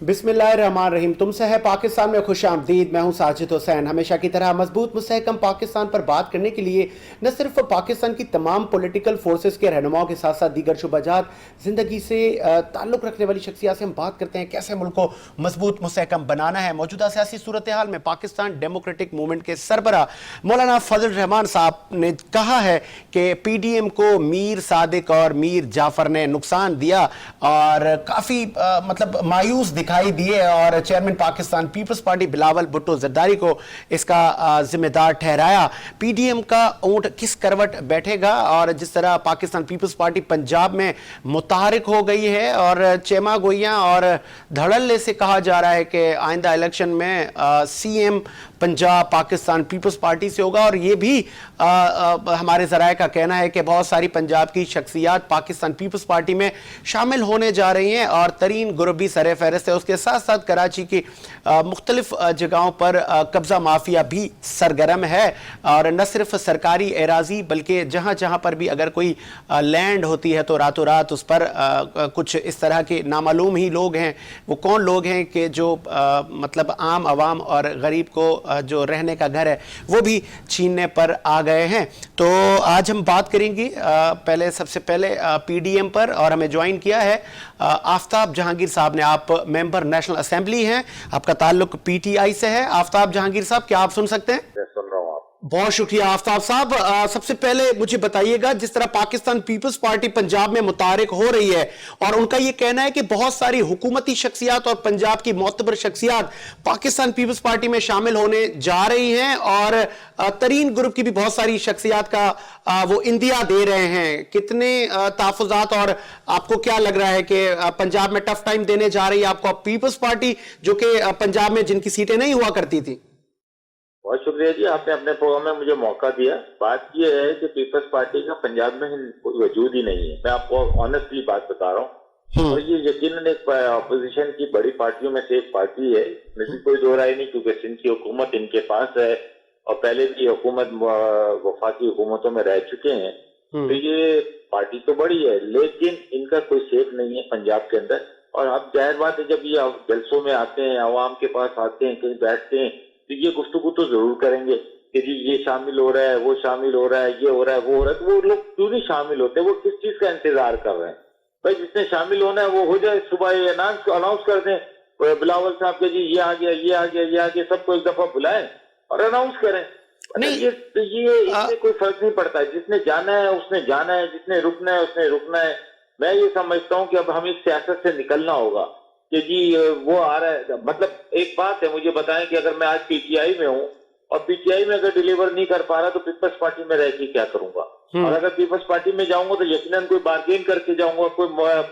बिस्मिल्लाहिर्रहमानिर्रहीम। तुमसे है पाकिस्तान में खुशामदीद। मैं हूं साजिद हुसैन। हमेशा की तरह मजबूत मुस्तहकम पाकिस्तान पर बात करने के लिए न सिर्फ पाकिस्तान की तमाम पॉलिटिकल फोर्सेस के रहनुमाओं के साथ साथ दीगर शुबजात ज़िंदगी से ताल्लुक़ रखने वाली शख्सियत से हम बात करते हैं कैसे मुल्क को मजबूत मुस्तहकम बनाना है। मौजूदा सियासी सूरत हाल में पाकिस्तान डेमोक्रेटिक मूवमेंट के सरबरा मौलाना फजल रहमान साहब ने कहा है कि PDM को मीर सादिक और मीर जाफर ने नुकसान दिया और काफ़ी मतलब मायूस दिखाई दिए और चेयरमैन पाकिस्तान पीपल्स पार्टी बिलावल भुट्टो जरदारी को इसका जिम्मेदार ठहराया। PDM का ऊंट किस करवट बैठेगा और जिस तरह पाकिस्तान पीपल्स पार्टी पंजाब में मुतारिक हो गई है और चेमा गोइयां और धड़ल्ले से कहा जा रहा है कि आइंदा इलेक्शन में CM पंजाब पाकिस्तान पीपल्स पार्टी से होगा और ये भी हमारे ज़राए का कहना है कि बहुत सारी पंजाब की शख्सियात पाकिस्तान पीपल्स पार्टी में शामिल होने जा रही हैं और तरीन ग्रुप भी सर फहरिस्त है। उसके साथ साथ कराची की मुख्तलिफ जगहों पर कब्ज़ा माफिया भी सरगर्म है और न सिर्फ सरकारी एराजी बल्कि जहाँ जहाँ पर भी अगर कोई लैंड होती है तो रातों रात उस पर कुछ इस तरह के नामालूम ही लोग हैं। वो कौन लोग हैं कि जो मतलब आम आवाम और गरीब को जो रहने का घर है वो भी छीनने पर आ गए हैं। तो आज हम बात करेंगे सबसे पहले PDM पर और हमें ज्वाइन किया है आफ्ताब जहांगीर साहब ने। आप मेंबर नेशनल असेंबली हैं, आपका ताल्लुक PTI से है। आफ्ताब जहांगीर साहब, क्या आप सुन सकते हैं? सुन रहा हूं आप। बहुत शुक्रिया आफ्ताब साहब। सबसे पहले मुझे बताइएगा, जिस तरह पाकिस्तान पीपल्स पार्टी पंजाब में मुतारिक हो रही है और उनका यह कहना है कि बहुत सारी हुकूमती शख्सियात और पंजाब की मोतबर शख्सियात पाकिस्तान पीपल्स पार्टी में शामिल होने जा रही हैं और तरीन ग्रुप की भी बहुत सारी शख्सियात का वो इंदिया दे रहे हैं। कितने तहफ़्फ़ुज़ात और आपको क्या लग रहा है कि पंजाब में टफ टाइम देने जा रही है आपको पीपल्स पार्टी, जो कि पंजाब में जिनकी सीटें नहीं हुआ करती थी? बहुत शुक्रिया जी, आपने अपने प्रोग्राम में मुझे मौका दिया। बात यह है कि पीपल्स पार्टी का पंजाब में कोई वजूद ही नहीं है। मैं आपको ऑनेस्टली बात बता रहा हूँ और ये यकीनन एक अपोजिशन की बड़ी पार्टियों में से एक पार्टी है, इसमें कोई दो राय नहीं, क्योंकि सिंध की हुकूमत इनके पास है और पहले भी हुकूमत वफाकी हुकूमतों में रह चुके हैं। तो ये पार्टी तो बड़ी है लेकिन इनका कोई शेख नहीं है पंजाब के अंदर। और अब जाहिर बात है, जब ये जलसों में आते हैं, अवाम के पास आते हैं, कहीं बैठते हैं, तो ये गुफ्तगू तो जरूर करेंगे कि जी ये शामिल हो रहा है, वो शामिल हो रहा है, ये हो रहा है, वो हो रहा है। तो वो लोग क्यों नहीं शामिल होते? वो किस चीज का इंतजार कर रहे हैं? भाई जिसने शामिल होना है वो हो जाए, सुबह अनाउंस कर दें बिलावल साहब के जी ये आ गया, ये आ गया, ये आ गया, सबको एक दफा बुलाएं और अनाउंस करें। नहीं ये इससे कोई फर्क नहीं पड़ता है। जिसने जाना है उसने जाना है, जिसने रुकना है उसने रुकना है। मैं ये समझता हूँ कि अब हमें सियासत से निकलना होगा कि जी वो आ रहा है। मतलब एक बात है, मुझे बताएं कि अगर मैं आज PTI में हूँ और PTI में अगर डिलीवर नहीं कर पा रहा तो पीपल्स पार्टी में रह के क्या करूंगा? और अगर पीपल्स पार्टी में जाऊंगा तो यकीनन कोई बार्गेन करके जाऊंगा,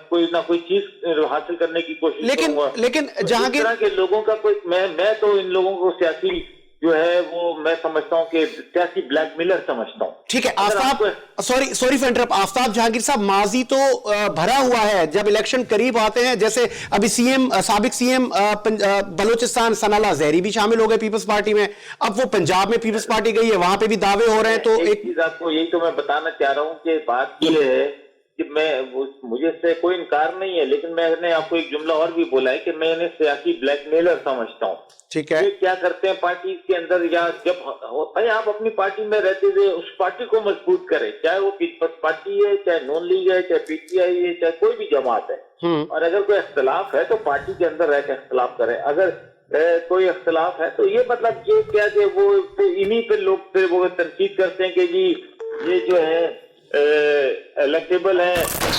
कोई ना कोई चीज हासिल करने की कोशिश करूंगा। लेकिन तो जहांगीर इस तरह के लोगों का कोई मैं तो इन लोगों को सियासी जो है वो मैं समझता हूँ कि सियासी ब्लैकमेलर समझता हूँ। ठीक है Aftab, sorry for interrupt. Aftab Jahangir साहब, माजी तो भरा हुआ है जब इलेक्शन करीब आते हैं। जैसे अभी साबिक CM बलोचिस्तान सनाला जहरी भी शामिल हो गए पीपल्स पार्टी में, अब वो पंजाब में पीपल्स पार्टी गई है, वहां पे भी दावे हो रहे हैं। तो एक चीज आपको यही तो मैं बताना चाह रहा हूँ कि बात ये है कि मुझे इससे कोई इनकार नहीं है, लेकिन मैंने आपको एक जुमला और भी बोला है कि मैं इन्हें सियासी ब्लैकमेलर समझता हूँ। ठीक है, ये क्या करते हैं पार्टी के अंदर, या जब भाई आप अपनी पार्टी में रहते थे उस पार्टी को मजबूत करें, चाहे वो पीपल्स पार्टी है, चाहे नॉन लीग है, चाहे PTI है, चाहे कोई भी जमात है। और अगर कोई इख्तलाफ है तो पार्टी के अंदर रहकर इख्तलाफ करें। अगर कोई इख्तलाफ है तो ये मतलब ये क्या कि वो इन्हीं पे लोग फिर वो तनकीद करते हैं कि जी ये जो है इलेक्टेबल है,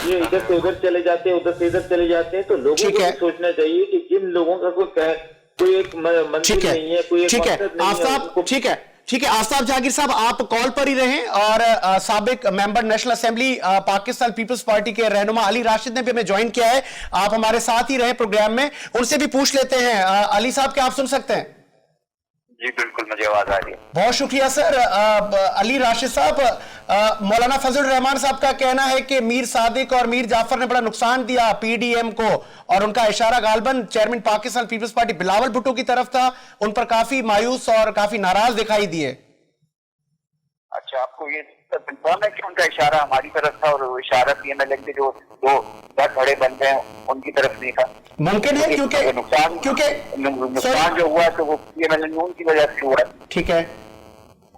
ये इधर से उधर चले जाते हैं, उधर से इधर चले जाते हैं। तो लोगों को सोचना चाहिए कि जिन लोगों का कोई एक मंजिल नहीं है, कोई एक मकसद नहीं है। ठीक है आफ्ताब जहांगीर साहब, आप कॉल पर ही रहें और साबिक member National Assembly Pakistan Peoples Party के रहनुमा अली राशिद ने भी हमें ज्वाइन किया है। आप हमारे साथ ही रहे प्रोग्राम में, उनसे भी पूछ लेते हैं। अली साहब, क्या आप सुन सकते हैं? जी बिल्कुल, मुझे आवाज आ रही है। बहुत शुक्रिया सर। अली राशिद साहब, मौलाना फजल रहमान साहब का कहना है कि मीर सादिक और मीर जाफर ने बड़ा नुकसान दिया PDM को और उनका इशारा गालबन चेयरमैन पाकिस्तान पीपल्स पार्टी बिलावल भुट्टो की तरफ था। उन पर काफी मायूस और काफी नाराज दिखाई दिए। अच्छा, आपको ये कंफर्म है कि उनका इशारा हमारी तरफ था और वो इशारा पीएमएलएन के जो दो धड़े बन गए उनकी तरफ नहीं था। मुमकिन है क्योंकि नुकसान जो हुआ तो वो पीएमएलएन की वजह से हुआ। ठीक है,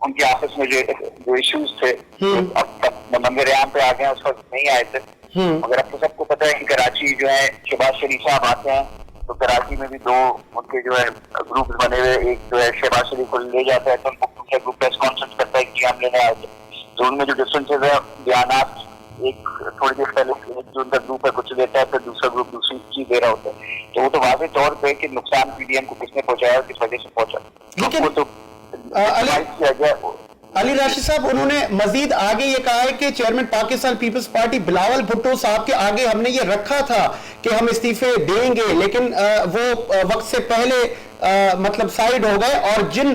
उनके आपस में जो इश्यूज थे अब तक मंगलयान पे आ गए, उस वक्त नहीं आए थे। मगर अब तो सबको पता है कि कराची जो है शहबाज शरीफ साहब आते हैं तो कराची में भी दो उनके जो है ग्रुप बने हुए, एक जो है शहबाज शरीफ को ले जाता है तो दूसरा ग्रुप प्रेस कॉन्फ्रेंस करता है कि हम लेने आए थे। तो उनमें जो डिफरेंसेज है बयानात, एक थोड़ी देर पहले जो उनका ग्रुप है कुछ देता है फिर दूसरा ग्रुप दूसरी चीज दे रहा होता है, तो वो तो वाज़ेह तौर पे कि नुकसान पीडीएम को किसने पहुंचाया और किस वजह से पहुंचा। तो अली राशिद साहब, उन्होंने मजीद आगे ये कहा है कि चेयरमैन पाकिस्तान पीपल्स पार्टी बिलावल भुट्टो साहब के आगे हमने ये रखा था कि हम इस्तीफे देंगे, लेकिन वो वक्त से पहले मतलब साइड हो गए और जिन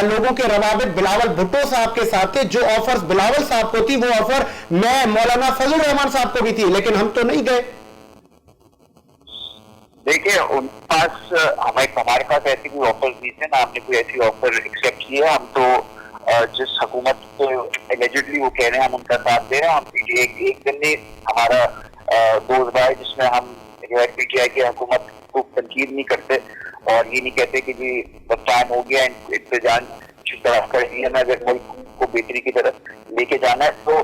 लोगों के रवाबित बिलावल भुट्टो साहब के साथ थे, जो ऑफर्स बिलावल साहब को थी वो ऑफर मैं मौलाना फजल रहमान साहब को भी थी, लेकिन हम तो नहीं गए। देखिए उनके पास हमारे पास ऐसी कोई ऑफर नहीं थे ना, हमने कोई ऐसी ऑफर एक्सेप्ट की है। हम तो जिस हुकूमत को एलिजिडली वो कह रहे हैं हम उनका साथ दे रहे हैं। हम पीटीआई एक दिन नहीं, हमारा दोस्त भाई जिसमें हम जो है पीटीआई की हुकूमत को तनकीद नहीं करते और ये नहीं कहते कि जी बस टाइम हो गया इंतजाम तरफ कर दिया ना, अगर मुल्क को बेहतरी की तरफ लेके जाना है तो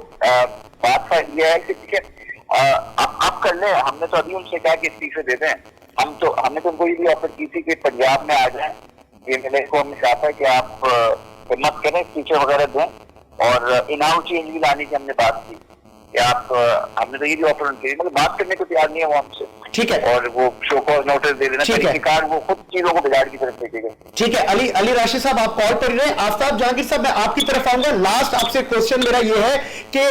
बात का यह है कि ठीक है आप कर ले। हमने तो अभी उनसे कहा कि इस्तीफे दे दें, हमने तो उनको ये भी ऑफर की थी कि पंजाब में आ जाए। एमएलए को हमने कहा था कि आप मत करें, इस्तीफे वगैरह दें और इनाम चेंज भी लाने की हमने बात की कि आप हमने तो ये भी ऑफर उनके मतलब बात करने को तैयार नहीं है वो हमसे। ठीक है, और वो शो कॉज नोटिस दे देना, तरीकेकार वो खुद चीजों को बिगाड़ की तरफ देखेगा। ठीक है, अली राशिद साहब आप कॉल पर रहे हैं। आफ्ताब जहांगीर साहब मैं आपकी तरफ आऊंगा। लास्ट आपसे क्वेश्चन मेरा ये है कि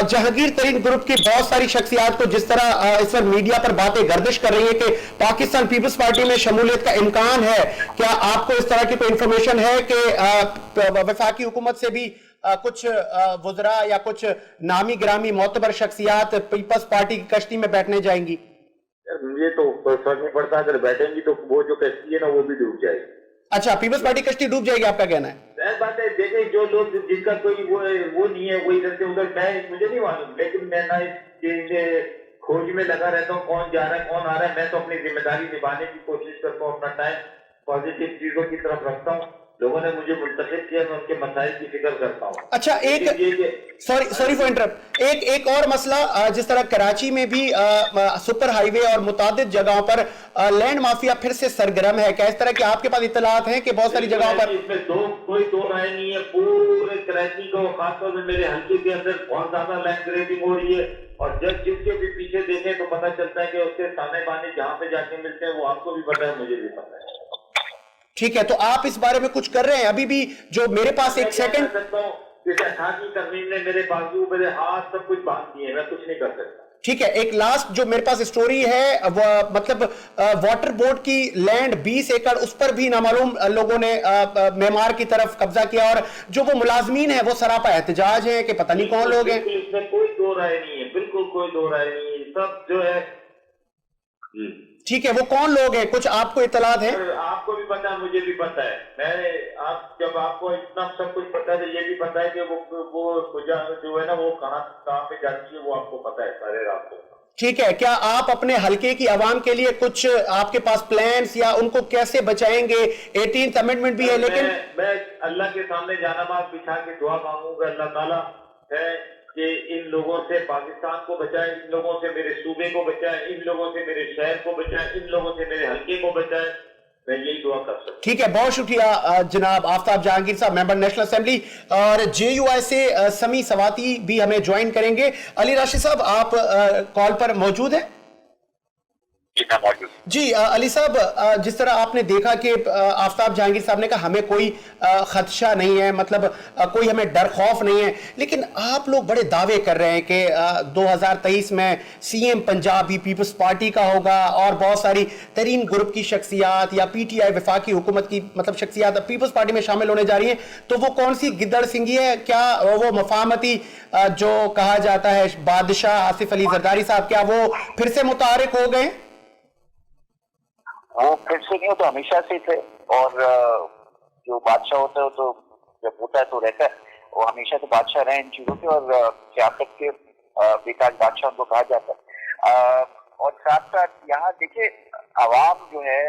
जहांगीर तरीन ग्रुप की बहुत सारी शख्सियात को जिस तरह इस वक्त मीडिया पर बातें गर्दिश कर रही है कि पाकिस्तान पीपल्स पार्टी में शमूलियत का इम्कान है, क्या आपको इस तरह की कोई इंफॉर्मेशन है कि वफाकी हुकूमत से भी कुछ वुज़रा या कुछ नामी ग्रामी मोतबर शख्सियात पीपल्स पार्टी की कश्ती में बैठने जाएंगी? मुझे तो फर्क नहीं पड़ता, अगर बैठेंगी तो वो जो कश्ती है ना वो भी डूब जाएगी। अच्छा, पीपल्स पार्टी कश्ती डूब जाएगी आपका कहना है? बात है, देखें जो लोग जिनका कोई वो नहीं है वो इधर से उधर, मुझे नहीं मालूम, लेकिन मैं ना इस खोज में लगा रहता हूँ कौन जा रहा है कौन आ रहा है। मैं तो अपनी जिम्मेदारी निभाने की कोशिश करता हूँ, अपना टाइम पॉजिटिव चीजों की तरफ रखता हूँ। लोगों ने मुझे मुंतखब किया, मैं उनके मसाइल की फिक्र करता हूँ। अच्छा, सॉरी फॉर इंटरप्ट, एक और मसला, जिस तरह कराची में भी सुपर हाईवे और मुतादिद जगहों पर लैंड माफिया फिर से सरगर्म है, क्या इस तरह की आपके पास इत्तलात हैं कि बहुत सारी जगहों पर? इसमें कोई दो राय नहीं है। पूरे कराची को खासतौर में मेरे हल्के के अंदर बहुत ज्यादा लैंड ग्रेबिंग हो रही है और जब जिसके भी पीछे देखें तो पता चलता है कि उसके ताने बाने जहाँ पे जाके मिलते हैं वो आपको भी पता है, मुझे भी पता है। ठीक है, तो आप इस बारे में कुछ कर रहे हैं? अभी भी जो मेरे पास एक सेकंड, तरमीम ने मेरे बाजू मेरे हाथ सब कुछ बांध दिए, मैं कुछ नहीं कर सकता। ठीक है, एक लास्ट जो मेरे पास स्टोरी है वो मतलब वाटर बोर्ड की लैंड 20 एकड़, उस पर भी नामालूम लोगों ने मेमार की तरफ कब्जा किया और जो वो मुलाजमीन है वो सरापा एहतजाज है कि पता नहीं कौन लोग हैं। इसमें कोई दो राय नहीं है, बिल्कुल कोई दो राय नहीं है, सब जो है। ठीक है, वो कौन लोग हैं, कुछ आपको इत्तलात है? आपको भी पता है, मुझे भी पता है। जब आपको इतना सब कुछ पता है तो ये भी पता है कि वो जो है ना वो कहाँ पे जाती है, वो आपको पता है सारे रास्तों। ठीक है, क्या आप अपने हलके की आवाम के लिए कुछ आपके पास प्लान्स या उनको कैसे बचाएंगे? 18th अमेंडमेंट भी है, लेकिन मैं अल्लाह के सामने जानामाज बिछा के दुआ मांगूंगा अल्लाह ताला है कि इन लोगों से पाकिस्तान को बचाए, इन लोगों से मेरे सूबे को बचाए, इन लोगों से मेरे शहर को बचाए, इन लोगों से मेरे हल्के को बचाए। मैं यही दुआ कर सकता हूं। ठीक है, बहुत शुक्रिया जनाब आफ्ताब जहांगीर साहब, मेंबर नेशनल असेंबली, और जेयूआई से समी सवाती भी हमें ज्वाइन करेंगे। अली राशिद साहब, आप कॉल पर मौजूद हैं? जी अली साहब, जिस तरह आपने देखा कि आफ्ताब जहांगीर साहब ने कहा हमें कोई खदशा नहीं है, मतलब कोई हमें डर खौफ नहीं है, लेकिन आप लोग बड़े दावे कर रहे हैं कि 2023 में सीएम पंजाब भी पीपल्स पार्टी का होगा और बहुत सारी तरीन ग्रुप की शख्सियात या पीटीआई वफाकी हुकूमत की मतलब शख्सियात पीपल्स पार्टी में शामिल होने जा रही हैं, तो वो कौन सी गिद्दड़ सिंगी है? क्या वो मफाहमती जो कहा जाता है बादशाह आसिफ अली जरदारी साहब, क्या वो फिर से मुतारिक हो गए? वो फिर से नहीं हो तो हमेशा से थे, और जो बादशाह होता है तो जब होता है तो रहता है, वो हमेशा से बादशाह रहे इन चीजों के। और क्या तक के बेताज बादशाह उनको कहा जाता है। और साथ साथ यहाँ देखिए आवाम जो है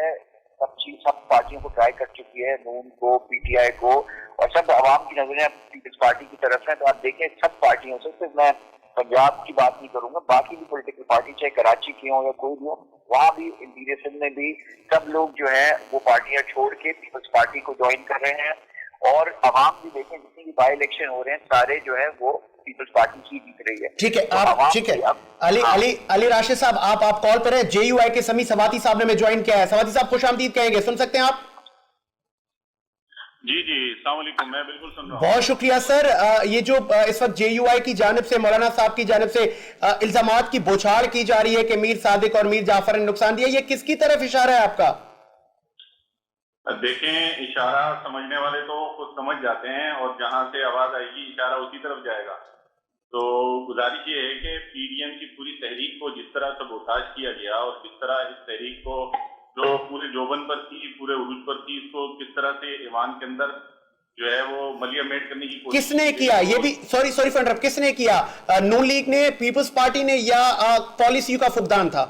सब पार्टियों को ट्राई कर चुकी है, नून को, पीटीआई को, और सब आवाम की नजरें पीपल्स पार्टी की तरफ है। तो आप देखें सब पार्टियों से, सिर्फ मैं पंजाब की बात नहीं करूंगा, बाकी भी पॉलिटिकल पार्टी चाहे कराची की हो या कोई भी हो, वहां भी इंटीरियर सिंध में भी सब लोग जो है वो पार्टियां छोड़ के पीपल्स पार्टी को ज्वाइन कर रहे हैं। और आवाम भी देखें जितनी भी बाई इलेक्शन हो रहे हैं सारे जो है वो पीपल्स पार्टी की जीत रही है। ठीक है, आप ठीक है अली राशिद साहब, आप कॉल पर हैं। जेयूआई के समी सवाती साहब ने ज्वाइन किया है। सवाती साहब खुशामदीद कहेंगे, सुन सकते हैं आप? जी अस्सलाम वालेकुम, मैं बिल्कुल सुन रहा हूं। बहुत शुक्रिया सर। ये जो इस वक्त जेयूआई की जानिब से, मौलाना साहब की जानिब से इल्जामात की बौछार की जा रही है कि मीर सादिक और मीर जाफर ने नुकसान दिया, ये किसकी तरफ इशारा है आपका? देखें, इशारा समझने वाले तो कुछ समझ जाते हैं और जहां से आवाज आएगी इशारा उसी तरफ जाएगा। तो गुजारिश ये है कि पीडीएम की पूरी तहरीक को जिस तरह से बोताज किया गया और जिस तरह इस तहरीक को जो पूरे जोबन पर थी, पूरे उरूज पर थी, इसको किस तरह से ईमान के अंदर जो है वो मलियामेट करने की कोशिश किसने किया? ये भी सॉरी फॉर इंटरप्ट, किसने किया? नून लीग ने, पीपल्स पार्टी ने, या पॉलिसी का फुकदान था?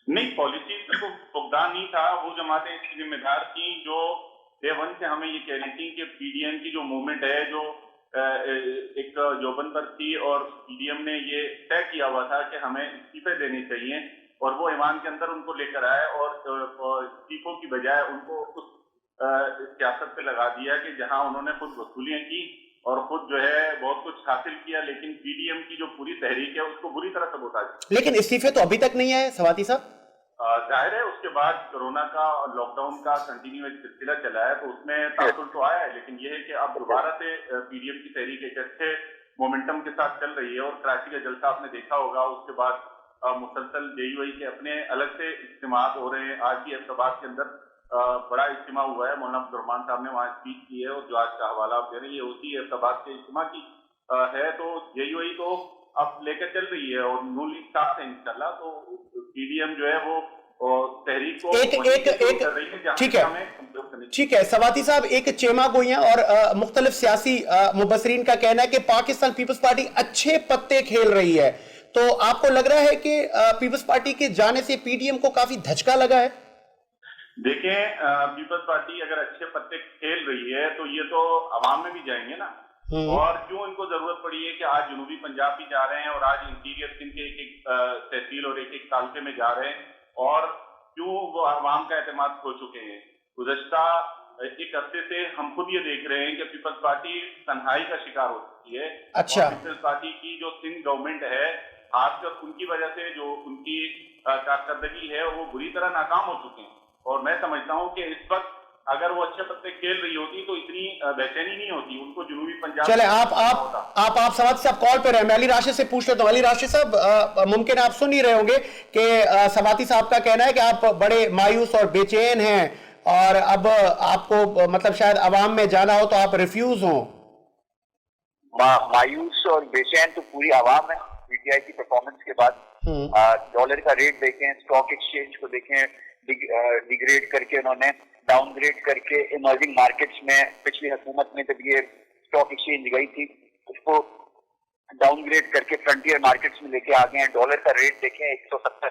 नहीं, पॉलिसी को फुकदान नहीं था। वो जमातें इसकी जिम्मेदार थी जो डे वन से हमें ये कह रही थी कि पीडीएम की जो मूवमेंट है जो एक जोबन पर थी, और पीडीएम ने ये तय किया हुआ था कि हमें इस्तीफे देने चाहिए, और वो ईमान के अंदर उनको लेकर आए और इस्तीफों की बजाय उनको उस सियासत पे लगा दिया कि जहां उन्होंने खुद वसूलियां की और खुद जो है बहुत कुछ हासिल किया, लेकिन पीडीएम की जो पूरी तहरीक है उसको बुरी तरह से बोता है। लेकिन इस्तीफे तो अभी तक नहीं आए सवाती साहब। जाहिर है उसके बाद कोरोना का और लॉकडाउन का कंटिन्यू एक सिलसिला चला है, तो उसमें तासुल तो आया है, लेकिन यह है कि अब दोबारा से पीडीएम की तहरीक एक अच्छे मोमेंटम के साथ चल रही है। और कराची का जलसा आपने देखा होगा, उसके बाद मुसलसल जेयूआई के अपने अलग से इज्तिमात हो रहे हैं। आज भी अहमदाबाद के अंदर बड़ा इज्तिमा हुआ है, मौलाना अब्दुर्रहमान साहब ने वहाँ स्पीच की है, और जो आज का हवाला दे रही है उसी अहमदाबाद के इज्तिमा की है। तो जेयूआई तो अब लेकर चल रही है और नून लीग साथ है इंशाल्लाह। तो पीडीएम जो है वो तहरीक को ठीक है सवाती साहब, एक चेमा गोइयां और मुख्तलिफ सियासी मुबसरीन का कहना है कि पाकिस्तान पीपल्स पार्टी अच्छे पत्ते खेल रही है। तो आपको लग रहा है कि पीपल्स पार्टी के जाने से पीडीएम को काफी धचका लगा है? देखें, पीपल्स पार्टी अगर अच्छे पत्ते खेल रही है तो ये तो अवाम में भी जाएंगे ना। और क्यों इनको जरूरत पड़ी है कि आज जनूबी पंजाब भी जा रहे हैं और आज इंटीरियर सिंध के एक तहसील और एक तालके में जा रहे हैं, और क्यों वो अवाम का एतमाद खो चुके हैं। गुज़श्ता एक हफ्ते से हम खुद ये देख रहे हैं कि पीपल्स पार्टी तन्हाई का शिकार हो चुकी है। अच्छा। पीपल्स पार्टी की जो सिंध गवर्नमेंट है, खासकर उनकी वजह से जो उनकी कारकर्दगी है वो बुरी तरह नाकाम हो चुके हैं। और मैं समझता हूँ कि इस वक्त अगर वो अच्छे पत्ते खेल रही होती तो इतनी बेचैनी नहीं होती उनको जुनूबी पंजाब। चले आप सवाती साहब कॉल पे रहे, मैं अली राशिद से पूछ लेता हूँ। अली राशिद साहब, मुमकिन आप सुन ही रहे होंगे कि सवाती साहब का कहना है कि आप बड़े मायूस और बेचैन हैं, और अब आपको मतलब शायद अवाम में जाना हो तो आप रिफ्यूज हो। मायूस और बेचैन तो पूरी आवाम है। पीटीआई की परफॉर्मेंस के बाद डॉलर का रेट देखें, स्टॉक एक्सचेंज को देखें, डिग्रेड करके उन्होंने डाउनग्रेड करके इमर्जिंग मार्केट्स में, पिछली हुकूमत में जब ये स्टॉक एक्सचेंज गई थी उसको डाउनग्रेड करके फ्रंटियर मार्केट्स में लेके आ गए हैं। डॉलर का रेट देखें 170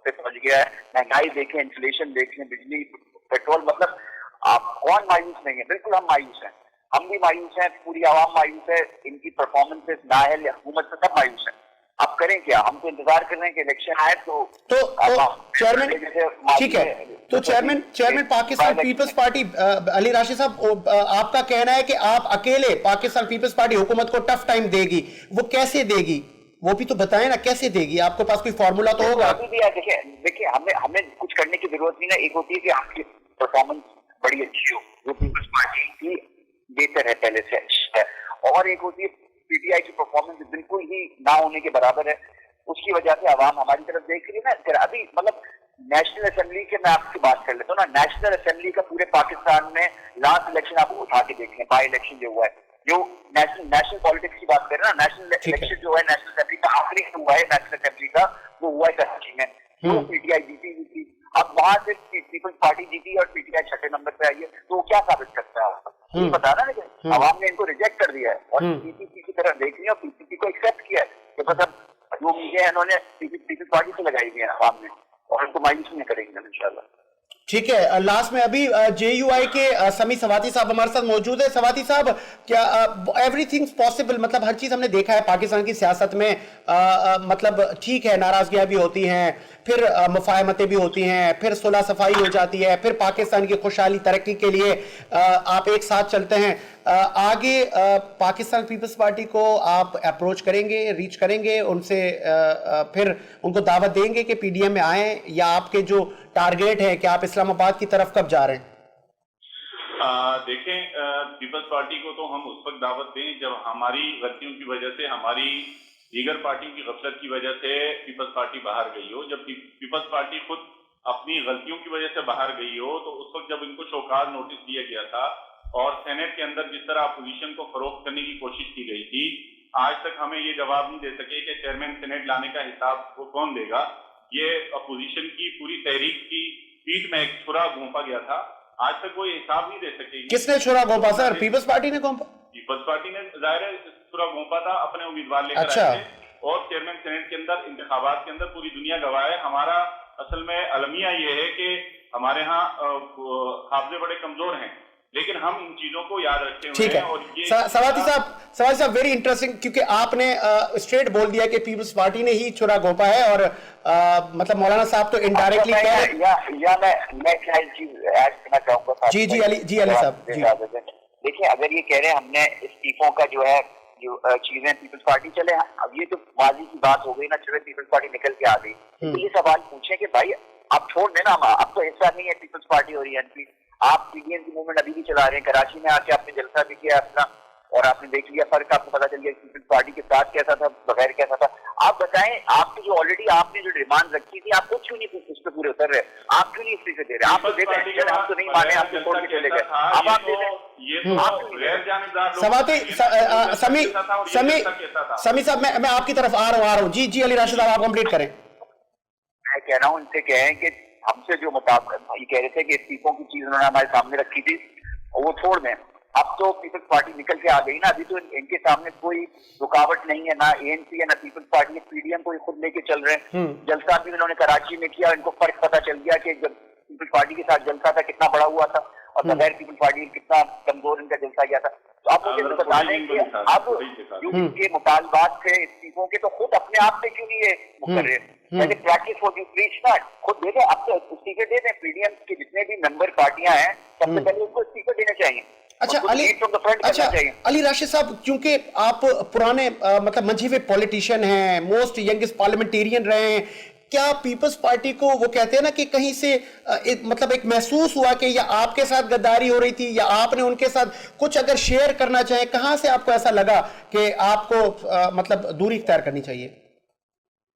पे पहुंच गया है। महंगाई देखें, इन्फ्लेशन देखें, बिजली, पेट्रोल, मतलब आप कौन मायूस नहीं है? बिल्कुल हम मायूस हैं, हम भी मायूस हैं, पूरी आवाम मायूस है। इनकी परफॉर्मेंसेस नाअहल हुकूमत से सब मायूस है। अब करें क्या? हम तो इंतजार कर रहे हैं कि इलेक्शन आए तो चेयरमैन, ठीक है, तो चेयरमैन पाकिस्तान पीपल्स पार्टी, अली राशिद साहब, आपका कहना है कि आप अकेले पाकिस्तान पीपल्स पार्टी हुकूमत को टफ टाइम देगी, वो कैसे देगी? वो भी तो बताएं ना, कैसे देगी? आपके पास कोई फॉर्मूला तो होगा। देखिए हमें कुछ करने की जरूरत नहीं है। एक होती है कि आपकी परफॉर्मेंस बड़ी अच्छी हो, जो पीपल्स पार्टी की बेहतर है पहले से, और एक होती है पीटीआई की परफॉर्मेंस बिल्कुल ही ना होने के बराबर है। उसकी वजह से आवाम हमारी तरफ देख रही है ना। अभी मतलब नेशनल असेंबली के मैं आपकी बात कर लेता हूँ ना, नेशनल असेंबली का पूरे पाकिस्तान में लास्ट इलेक्शन आप उठा के देख लें, बाई इलेक्शन जो हुआ है, जो नेशनल पॉलिटिक्स की बात करें ना, नेशनल इलेक्शन जो है नेशनल असेंबली का आखिरी हुआ है नेशनल असेंबली का, वो हुआ है कराची में, जो पीटीआई जीती हुई थी। अब वहां से पीपल्स पार्टी जीती और पीटीआई छठे नंबर पे आई है, तो वो क्या साबित करता है? ये बता ना, लेकिन आवाम ने इनको रिजेक्ट कर दिया है और पीपीपी की तरफ देख लिया और पीपीपी को एक्सेप्ट किया है कि बस चीजें इन्होंने पीपल्स पार्टी से लगाई हुई है आवाम में, और उनको मायूस नहीं करेंगे इंशाल्लाह। ठीक है, लास्ट में अभी जेयूआई के समी सवाती साहब हमारे साथ मौजूद है। सवाती साहब, क्या एवरीथिंग पॉसिबल, मतलब हर चीज हमने देखा है पाकिस्तान की सियासत में, मतलब ठीक है, नाराजगियां भी होती हैं, फिर मुफाहमतें भी होती हैं, फिर सुलह सफाई हो जाती है, फिर पाकिस्तान की खुशहाली तरक्की के लिए आप एक साथ चलते हैं। आगे पाकिस्तान पीपल्स पार्टी को आप अप्रोच करेंगे, रीच करेंगे उनसे, फिर उनको दावत देंगे कि पीडीएम में आए, या आपके जो टारगेट है कि आप इस्लामाबाद की तरफ कब जा रहे हैं? देखें, पीपल्स पार्टी को तो हम उस वक्त दावत दें जब हमारी गलतियों की वजह से, हमारी दीगर पार्टियों की गफलत की वजह से पीपल्स पार्टी बाहर गई हो। जब पीपल्स पार्टी खुद अपनी गलतियों की वजह से बाहर गई हो, तो उस वक्त जब इनको शोकाज नोटिस दिया गया था और सेनेट के अंदर जिस तरह अपोजिशन को फरोख्त करने की कोशिश की गई थी, आज तक हमें ये जवाब नहीं दे सके कि चेयरमैन सेनेट लाने का हिसाब वो कौन देगा। ये अपोजिशन की पूरी तहरीक की पीठ में एक छुरा घोंपा गया था, आज तक कोई हिसाब नहीं दे सके। किसने छुरा घोंपा सर? पीपल्स पार्टी ने घोंपा? पीपल्स पार्टी ने जाहिर है छुरा घोंपा था, अपने उम्मीदवार लेकर अच्छा। आए थे, और चेयरमैन सेनेट के अंदर इंतखाबात के अंदर पूरी दुनिया गवाह है। हमारा असल में अलमिया ये है कि हमारे यहाँ हाफजे बड़े कमजोर हैं, लेकिन हम इन चीजों को याद रखते हुए हैं। और ये सवाती साहब वेरी इंटरेस्टिंग, क्योंकि आपने स्ट्रेट बोल दिया कि पीपल्स पार्टी ने ही छुरा घोंपा है, और मतलब मौलाना साहब तो इनडायरेक्टली कह रहे हैं। या मैं क्या चीज ऐड करना चाहूंगा। जी अली साहब जी। देखिए, अगर ये कह रहे हैं हमने इस्तीफों का जो है जो चीजें पीपल्स पार्टी चले, अब ये तो माजी की बात हो गई ना, चले पीपल्स पार्टी निकल के आ गई, तो ये सवाल पूछे कि भाई आप छोड़ देना, अब तो हिस्सा नहीं है पीपल्स पार्टी और एनपी, आप पीडीएम की मूवमेंट अभी भी चला रहे हैं। कराची में आके आपने जलसा भी किया अपना, और आपने देख लिया फर्क, आपको पता चल गया पीपल्स पार्टी के साथ कैसा था, बगैर कैसा था। आप बताएं, आपकी जो ऑलरेडी आपने जो डिमांड रखी थी, आप कुछ क्यों नहीं उस पर पूरे उतर रहे? आप क्यों नहीं इस चीज से दे रहे? आप तो देते हैं, हम तो नहीं माने, आपको छोड़ के चले गए, अब आप देते हैं। सवाती समी साहब, मैं आपकी तरफ आ रहा हूँ। जी अली राशिद साहब, आप कंप्लीट करें। मैं कह रहा हूँ इनसे कहें कि हमसे जो मुताबिक ये कह रहे थे कि इस्तीफों की चीज उन्होंने हमारे सामने रखी थी, वो छोड़ दें। अब तो पीपल्स पार्टी निकल के आ गई ना, अभी तो इनके सामने कोई रुकावट नहीं है, ना एएनपी है ना पीपल्स पार्टी, पीडीएम को खुद लेके चल रहे हैं। जलसा भी उन्होंने कराची में किया, इनको फर्क पता चल गया कि जब पीपल्स पार्टी के साथ जलसा था कितना बड़ा हुआ था, और बगैर पीपल्स पार्टी कितना कमजोर इनका जलसा गया था। तो आप मुझे बता दें कि अब जो इनके मुतालबात थे इस्तीफों के, तो खुद अपने आप से क्यों नहीं ये कर रहे? पहले प्रैक्टिस हो, प्रीच ना खुद दे दें, अब तो इस्तीफे दे दें। पीडीएम के जितने भी मेंबर पार्टियां हैं, सबसे पहले उनको इस्तीफे देने चाहिए। अच्छा अली राशिद साहब, क्योंकि आप पुराने मतलब मंझे हुए पॉलिटिशियन हैं, मोस्ट यंगेस्ट पार्लियामेंटेरियन रहे हैं, क्या पीपल्स पार्टी को वो कहते हैं ना कि कहीं से मतलब एक महसूस हुआ कि या आपके साथ गद्दारी हो रही थी, या आपने उनके साथ कुछ अगर शेयर करना चाहे, कहां से आपको ऐसा लगा कि आपको मतलब दूरी इख्तियार करनी चाहिए?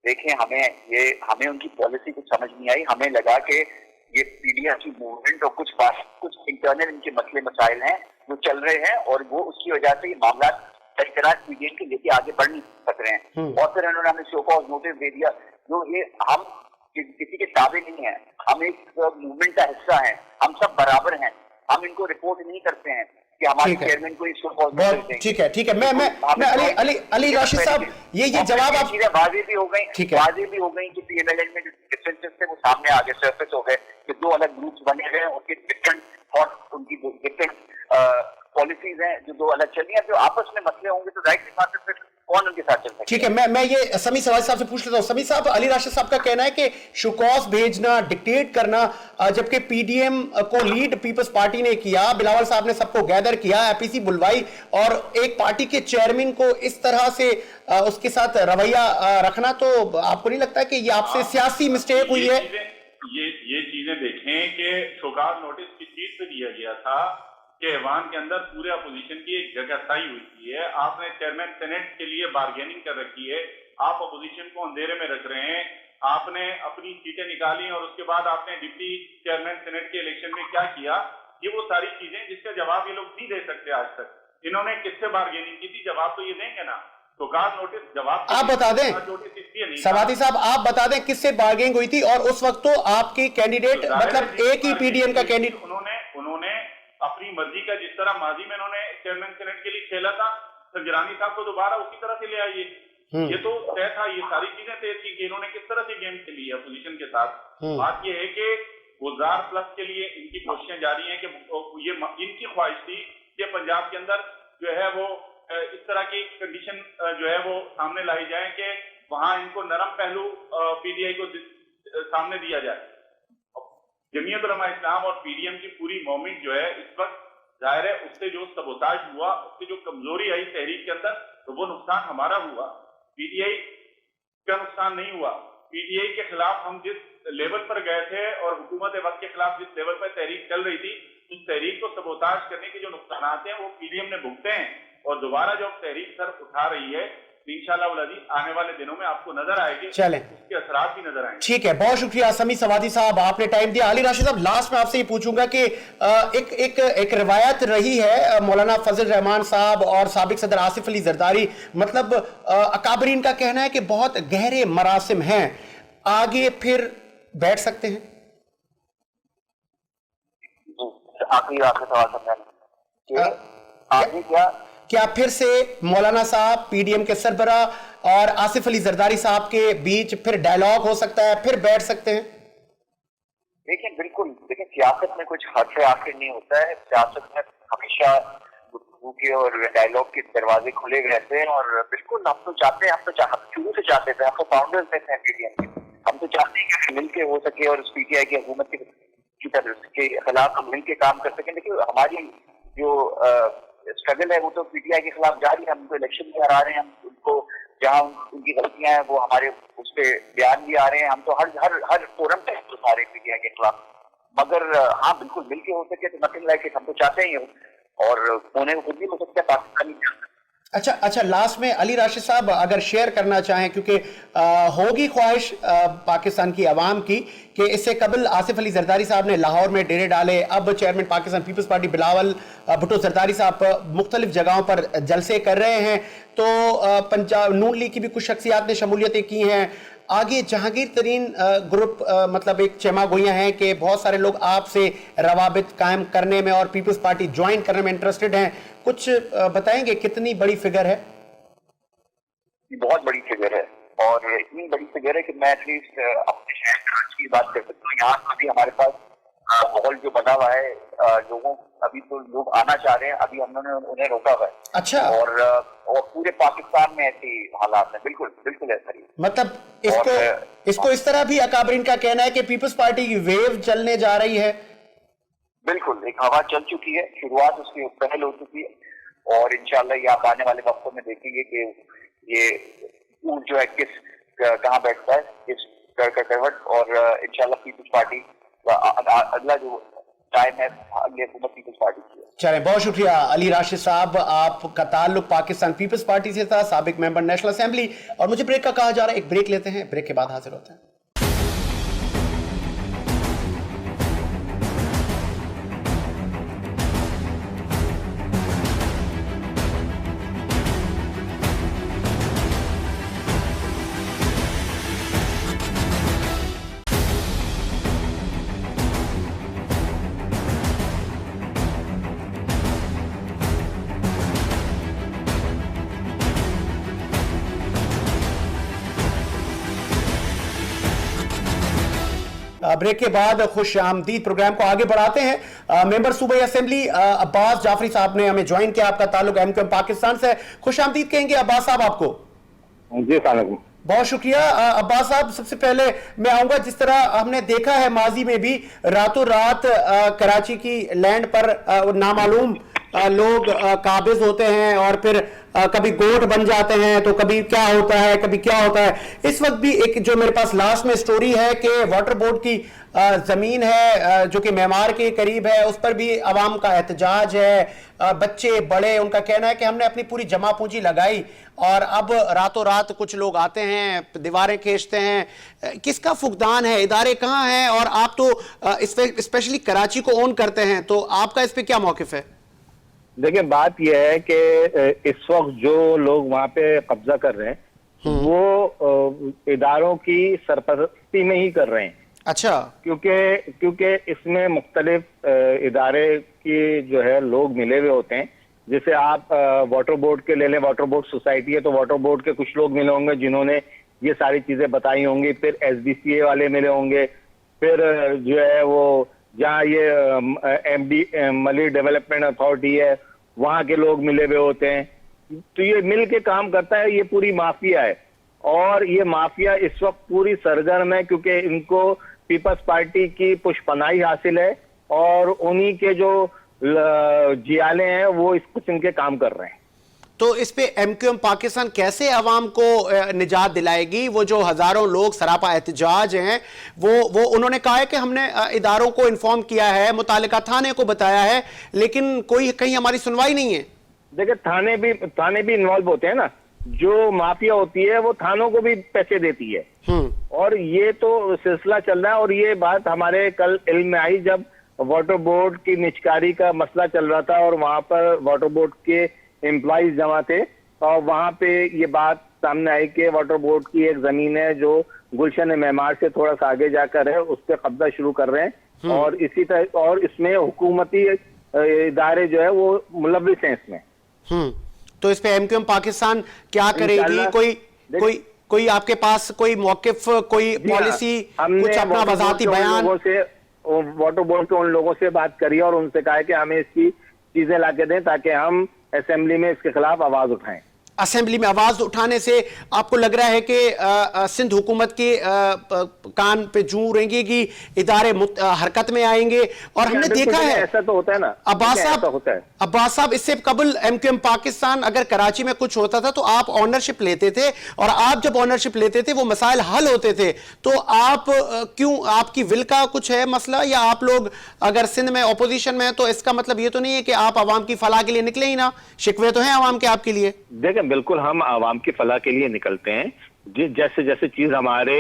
देखिए, हमें उनकी पॉलिसी कुछ समझ नहीं आई। हमें लगा कि ये पीडीएम की मूवमेंट और कुछ इंटरनल इनके मसले मसाइल हैं जो चल रहे हैं, और वो उसकी वजह से ये मामला सही तरह पीडीएम के लेके आगे बढ़ नहीं सक रहे हैं। और फिर इन्होंने हमें शो कॉज नोटिस दे दिया। जो ये हम किसी के ताबे नहीं है, हम एक मूवमेंट का हिस्सा है, हम सब बराबर हैं, हम इनको रिपोर्ट नहीं करते हैं कि हमारे चेयरमैन को शो कॉज नोटिस दें। ठीक है, मैं अली राशिद साहब, ये जवाब आप चीजें वाज़ेह भी हो गई कि पीएमएलएन में जो डिफरेंसेस थे वो सामने आ गए, सरफेस हो गए, कि दो अलग ग्रुप्स बने हुए हैं, उनके डिफरेंट थॉट, उनकी डिफरेंट पॉलिसीज हैं जो दो अलग चली हैं। तो आपस में मसले होंगे तो जाहिर सी बात है फिर कौन उनके साथ चल सकता है। ठीक है, मैं ये समी सवाल साहब से पूछ लेता हूँ। समी साहब, अली राशिद साहब का कहना है कि शुकॉस भेजना, डिक्टेट करना, जबकि पीडीएम को लीड पीपल्स पार्टी ने किया, बिलावल साहब ने सबको गैदर किया, एपीसी बुलवाई, और एक पार्टी के चेयरमैन को इस तरह से उसके साथ रवैया रखना, तो आपको नहीं लगता कि ये आपसे सियासी मिस्टेक हुई है? ये चीजें देखें कि शोकाज नोटिस किस चीज पे दिया गया था कि ऐवान के अंदर पूरे अपोजिशन की एक जगह तय हुई है। आपने चेयरमैन सेनेट के लिए बार्गेनिंग कर रखी है, आप अपोजिशन को अंधेरे में रख रहे हैं, आपने अपनी सीटें निकाली, और उसके बाद आपने डिप्टी चेयरमैन सेनेट के इलेक्शन में क्या किया, ये वो सारी चीजें जिसका जवाब ये लोग नहीं दे सकते आज तक। इन्होंने किससे बार्गेनिंग की थी, जवाब तो ये देंगे ना। तो नोटिस जवाब आप बता दें, सवाती साहब आप बता दें किससे बार्गेनिंग हुई थी, और उस वक्त तो आपकी कैंडिडेट मतलब एक ही पीडीएम का कैंडिडेट, उन्होंने अपनी मर्जी का, जिस तरह माजी में उन्होंने चेयरमैन सेनेट के लिए खेला था, संजरानी साहब को दोबारा उसी तरह से ले आइए। ये तो तय था, ये सारी चीजें तय थी कि इन्होंने किस तरह से गेम खेली है अपोजिशन के साथ। बात ये है कि गुलजार प्लस के लिए इनकी कोशिशें जारी हैं कि ये इनकी ख्वाहिश थी कि पंजाब के अंदर जो है वो इस तरह की कंडीशन जो है वो सामने लाई जाए कि वहां इनको नरम पहलू पीडीआई को सामने दिया जाए। जमीयत उलमा इस्लाम और पीडीएम की पूरी मूवमेंट जो है इस वक्त जाहिर है उससे जो सबोताज हुआ, उससे जो कमजोरी आई तहरीक के अंदर, तो वो नुकसान हमारा हुआ, पीडीआई का नुकसान नहीं हुआ। पीडीआई के खिलाफ हम जिस लेवल पर गए थे और हुकूमत वक्त के खिलाफ जिस लेवल पर तहरीक चल रही थी, उस तहरीक को सबोताज करने के जो नुकसान हैं वो पीडीएम ने भुगते हैं। और दोबारा जब तहरीक सर उठा रही है इंशाअल्लाह आने वाले दिनों में आपको नजर आएंगे, चलें, उसके असरात भी नजर आएंगे। ठीक है, बहुत शुक्रिया समी सवादी साहब, आपने टाइम दिया। अली राशिद साहब, लास्ट में आपसे ये पूछूंगा कि एक रिवायत रही है, मौलाना फजल रहमान साहब और साबिक सदर आसिफ अली जरदारी, मतलब अकाबरीन का कहना है कि बहुत गहरे मरासिम हैं, आगे फिर बैठ सकते हैं। आखिरी सवाल आगे क्या फिर से मौलाना साहब, पीडीएम के सरबराह और आसिफ अली जरदारी साहब के बीच फिर डायलॉग हो सकता है, फिर बैठ सकते हैं? देखिए बिल्कुल, देखिए सियासत में कुछ हद से आखिर नहीं होता है। सियासत में हमेशा गुफ्तगू के और डायलॉग के दरवाजे खुले रहते हैं। और बिल्कुल हम तो चाहते हैं, हम शुरू से चाहते थे, हम तो फाउंडर्स में थे पीडीएम के, हम तो चाहते हैं कि मिलकर हो सके और पीटीआई की हुकूमत के खिलाफ हम मिलकर काम कर सकें। देखिए हमारी जो स्ट्रगल है वो तो पीटीआई के खिलाफ जारी है, हम तो इलेक्शन भी हरा रहे हैं, हम उनको जहाँ उनकी गलतियां हैं वो हमारे उस पर बयान भी आ रहे हैं, हम तो हर फोरम पे उठा रहे हैं पीटीआई के खिलाफ। मगर हाँ बिल्कुल मिलके हो सके तो नथिंग लाइक इट, हम तो चाहते ही हो और होने को कुछ भी हो सकता है पाकिस्तानी। अच्छा, लास्ट में अली राशिद साहब अगर शेयर करना चाहें, क्योंकि होगी ख्वाहिश पाकिस्तान की आवाम की कि इससे कबल आसिफ अली जरदारी साहब ने लाहौर में डेरे डाले, अब चेयरमैन पाकिस्तान पीपल्स पार्टी बिलावल भुट्टो जरदारी साहब मुख्तलिफ जगहों पर जलसे कर रहे हैं, तो पंजाब नून लीग की भी कुछ शख्सियात ने शमूलियतें की हैं, आगे जहांगीर तरीन ग्रुप मतलब एक चमा गोइयां हैं कि बहुत सारे लोग आपसे रवाबित कायम करने में और पीपल्स पार्टी ज्वाइन करने में इंटरेस्टेड हैं, कुछ बताएंगे कितनी बड़ी फिगर है? बहुत बड़ी फिगर है और इतनी बड़ी फिगर है कि मैं एटलीस्ट अपने शहर कराची की बात कर सकता हूँ। यहाँ अभी हमारे पास माहौल जो बना हुआ है, लोगों अभी तो लोग आना चाह रहे हैं, अभी हमने उन्हें रोका हुआ है। अच्छा। और पूरे पाकिस्तान में ऐसी हालात है, बिल्कुल ऐसा ही। मतलब इसको इस तरह भी अकाबरीन का कहना है कि पीपल्स पार्टी की वेव चलने जा रही है। बिल्कुल, एक हवा चल चुकी है, शुरुआत उसकी पहल हो चुकी है और इंशाल्लाह ये आप आने वाले वक्तों में देखेंगे कि ये जो है कहाँ बैठता है, किस करवट, और इंशाल्लाह पीपल्स पार्टी अगला जो टाइम है अगले हुकूमत पीपल्स पार्टी की है। चलें, बहुत शुक्रिया अली राशिद साहब, आपका ताल्लुक पाकिस्तान पीपल्स पार्टी से था, साबिक मेंबर नेशनल असेंबली। और मुझे ब्रेक का कहा जा रहा है, एक ब्रेक लेते हैं, ब्रेक के बाद हाजिर होते हैं। ब्रेक के बाद खुश आमदीद प्रोग्राम को आगे बढ़ाते हैं। मेंबर सूबाई असेंबली अब्बास जाफरी साहब ने हमें ज्वाइन किया, आपका ताल्लुक एमक्यूएम पाकिस्तान से। खुश आमदीद कहेंगे अब्बास साहब आपको। जी सलाम, बहुत शुक्रिया। अब्बास साहब, सबसे पहले मैं आऊंगा, जिस तरह हमने देखा है माजी में भी रातों रात कराची की लैंड पर नामालूम लोग काबिज होते हैं और फिर कभी गोट बन जाते हैं, तो कभी क्या होता है, कभी क्या होता है। इस वक्त भी एक जो मेरे पास लास्ट में स्टोरी है कि वाटर बोर्ड की जमीन है जो कि मेमार के करीब है, उस पर भी अवाम का एहतजाज है, बच्चे बड़े, उनका कहना है कि हमने अपनी पूरी जमा पूंजी लगाई और अब रातों रात कुछ लोग आते हैं, दीवारें खींचते हैं। किसका फुकदान है, इदारे कहाँ हैं? और आप तो स्पेशली कराची को ओन करते हैं, तो आपका इस पर क्या मौकिफ है? देखिए, बात यह है कि इस वक्त जो लोग वहां पे कब्जा कर रहे हैं वो इदारों की सरपरस्ती में ही कर रहे हैं। अच्छा। क्योंकि इसमें मुख्तलिफ इदारे की जो है लोग मिले हुए होते हैं, जैसे आप वाटर बोर्ड के ले लें, वाटर बोर्ड सोसाइटी है तो वाटर बोर्ड के कुछ लोग मिले होंगे जिन्होंने ये सारी चीजें बताई होंगी, फिर SBCA वाले मिले होंगे, फिर जो है वो जहाँ ये MD मली डेवलपमेंट अथॉरिटी है वहाँ के लोग मिले हुए होते हैं। तो ये मिल के काम करता है, ये पूरी माफिया है और ये माफिया इस वक्त पूरी सरगर्म है क्योंकि इनको पीपल्स पार्टी की पुष्पनाई हासिल है और उन्हीं के जो जियाले हैं वो इस किस्म के काम कर रहे हैं। तो इस पे MQM पाकिस्तान कैसे अवाम को निजात दिलाएगी? वो जो हजारों लोग सरापा एहतजाज हैं वो उन्होंने कहा है कि हमने इदारों को इन्फॉर्म किया है, मुतालिका थाने को बताया है, लेकिन कोई कहीं हमारी सुनवाई नहीं है। देखिए थाने भी इन्वॉल्व होते हैं ना, जो माफिया होती है वो थानों को भी पैसे देती है और ये तो सिलसिला चल रहा है। और ये बात हमारे कल इल्म में आई जब वाटर बोर्ड की निचकारी का मसला चल रहा था और वहां पर वाटर बोर्ड के एम्प्लॉइज जमा थे और वहां पे ये बात सामने आई कि वाटर बोर्ड की एक जमीन है जो गुलशन मेमार से थोड़ा सा आगे जाकर है, उस पर कब्जा शुरू कर रहे हैं और इसी तरह और इसमें हुकूमती इदारे जो है वो मुलव्विस हैं इसमें। तो इस पे MQM पाकिस्तान क्या करेगी? कोई आपके पास कोई मौकिफ, कोई पॉलिसी, कुछ अपना वजाती बयान? वाटर बोर्ड के उन लोगों से बात करी और उनसे कहा कि हमें इसकी चीजें लाके दें ताकि हम असेंबली में इसके खिलाफ आवाज उठाएं। असेंबली में आवाज उठाने से आपको लग रहा है कि सिंध हुकूमत के कान पे जूं रेंगेगी, इदारे हरकत में आएंगे? और हमने देखा है ऐसा तो होता है ना अब्बास साहब, इससे कबल MQM पाकिस्तान अगर कराची में कुछ होता था तो आप ऑनरशिप लेते थे और आप जब ऑनरशिप लेते थे वो मसाइल हल होते थे। तो आप क्यों, आपकी विल का कुछ है मसला, या आप लोग अगर सिंध में अपोजिशन में है तो इसका मतलब ये तो नहीं है कि आप आवाम की फलाह के लिए निकले ही ना? शिकवे तो हैं आवाम के आपके लिए? देखें, बिल्कुल हम आवाम की फलाह के लिए निकलते हैं। जैसे जैसे चीज हमारे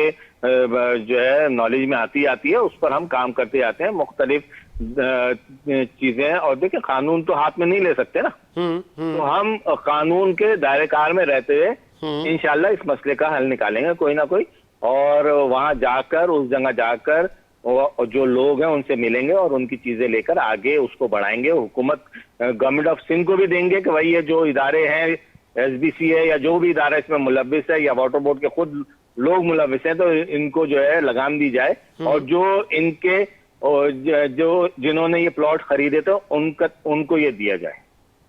जो है नॉलेज में आती है उस पर हम काम करते जाते हैं, मुख्तलिफ चीजें। और देखिए, कानून तो हाथ में नहीं ले सकते ना, तो हम कानून के दायरे कार में रहते हुए इंशाल्लाह इस मसले का हल निकालेंगे कोई ना कोई, और वहां जाकर, उस जगह जाकर जो लोग हैं उनसे मिलेंगे और उनकी चीजें लेकर आगे उसको बढ़ाएंगे। हुकूमत गवर्नमेंट ऑफ सिंध को भी देंगे कि भाई ये जो इदारे हैं, SBC है या जो भी इदारा इसमें मुलव्विस है या वाटर बोर्ड के खुद लोग मुलव्विस हैं, तो इनको जो है लगाम दी जाए और जो इनके जिन्होंने ये प्लॉट खरीदे थे उनको ये दिया जाए।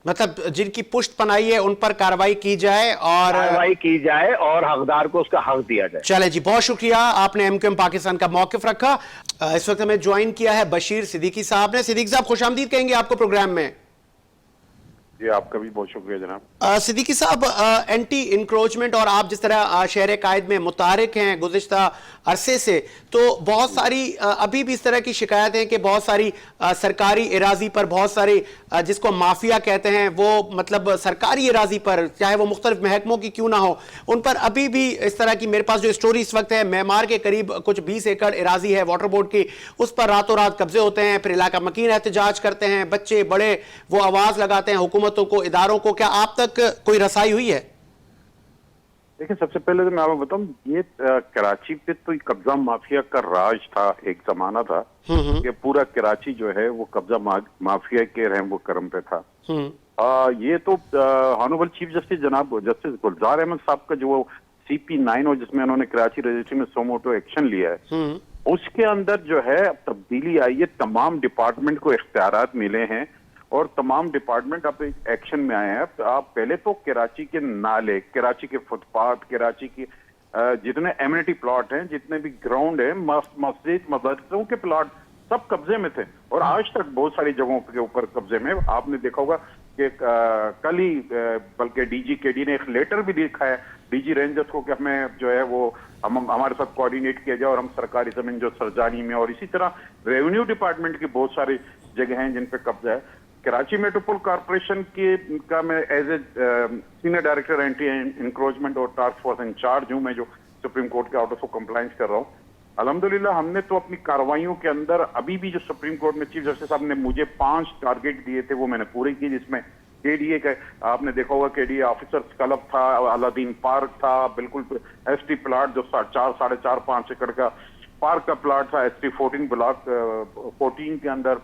मतलब जिनकी पुष्ट पनाई है उन पर कार्रवाई की जाए और हकदार को उसका हक दिया जाए। चले जी, बहुत शुक्रिया, आपने MQM पाकिस्तान का मौकिफ रखा। इस वक्त हमें ज्वाइन किया है बशीर सिद्दीकी साहब ने। सिद्दीकी साहब, खुशामदीद कहेंगे आपको प्रोग्राम में। जी, आपका भी बहुत शुक्रिया जनाब। सिद्दीकी साहब, एंटी इंक्रोचमेंट और आप जिस तरह शहर कायद में मुतारिक हैं गुज़िश्ता अरसे से, तो बहुत सारी अभी भी इस तरह की शिकायत है कि बहुत सारी सरकारी इराजी पर, बहुत सारी जिसको माफिया कहते हैं वो, मतलब सरकारी इराजी पर, चाहे वो मुख्तलिफ महकमों की क्यों ना हो, उन पर अभी भी इस तरह की, मेरे पास जो स्टोरी इस वक्त है, मेमार के करीब कुछ 20 एकड़ इराजी है वाटर बोर्ड की, उस पर रातों रात कब्जे होते हैं, फिर इलाका मकीन एहतजाज करते हैं, बच्चे बड़े वो आवाज लगाते हैं हुकूमतों को, इदारों को। क्या आप तक कोई रसाई हुई है? देखिए, सबसे पहले तो मैं आपको बताऊं, ये कराची पे तो कब्जा माफिया का राज था, एक जमाना था कि पूरा कराची जो है वो कब्जा माफिया के रहम वो करम पे था। ये तो ऑनरेबल चीफ जस्टिस जनाब जस्टिस गुलजार अहमद साहब का जो CP9 और जिसमें उन्होंने कराची रजिस्ट्री में सोमोटो एक्शन लिया है, उसके अंदर जो है तब्दीली आई है, तमाम डिपार्टमेंट को इख्तियारात मिले हैं और तमाम डिपार्टमेंट अब एक्शन में आए हैं। तो आप पहले तो कराची के नाले, कराची के फुटपाथ, कराची की जितने एमिनिटी प्लॉट हैं, जितने भी ग्राउंड हैं, मस्जिद, मदरसों के प्लॉट सब कब्जे में थे और आज तक बहुत सारी जगहों के ऊपर कब्जे में। आपने देखा होगा कि कल ही बल्कि DG KD ने एक लेटर भी लिखा है DG रेंजर्स को कि हमें जो है वो हमारे साथ कोऑर्डिनेट किया जाए और हम सरकारी जमीन जो सरजानी में, और इसी तरह रेवेन्यू डिपार्टमेंट की बहुत सारी जगह हैं जिन पे कब्जा है। कराची मेट्रोपोल कॉर्पोरेशन का मैं as a senior director anti encroachment और टास्क फोर्स इंचार्ज हूं, मैं जो सुप्रीम कोर्ट के ऑर्डर को कंप्लायंस कर रहा हूं। अल्हम्दुलिल्लाह हमने तो अपनी कार्रवाइयों के अंदर अभी भी जो सुप्रीम कोर्ट में चीफ जस्टिस साहब ने मुझे 5 टारगेट दिए थे वो मैंने पूरे किए, जिसमें KDA का आपने देखा होगा KDA ऑफिसर्स क्लब था, अलादीन पार्क था, बिल्कुल ST प्लाट जो 4, 4.5, 5 एकड़ का पार्क का प्लॉट था ST 14 ब्लॉक 14 के अंदर,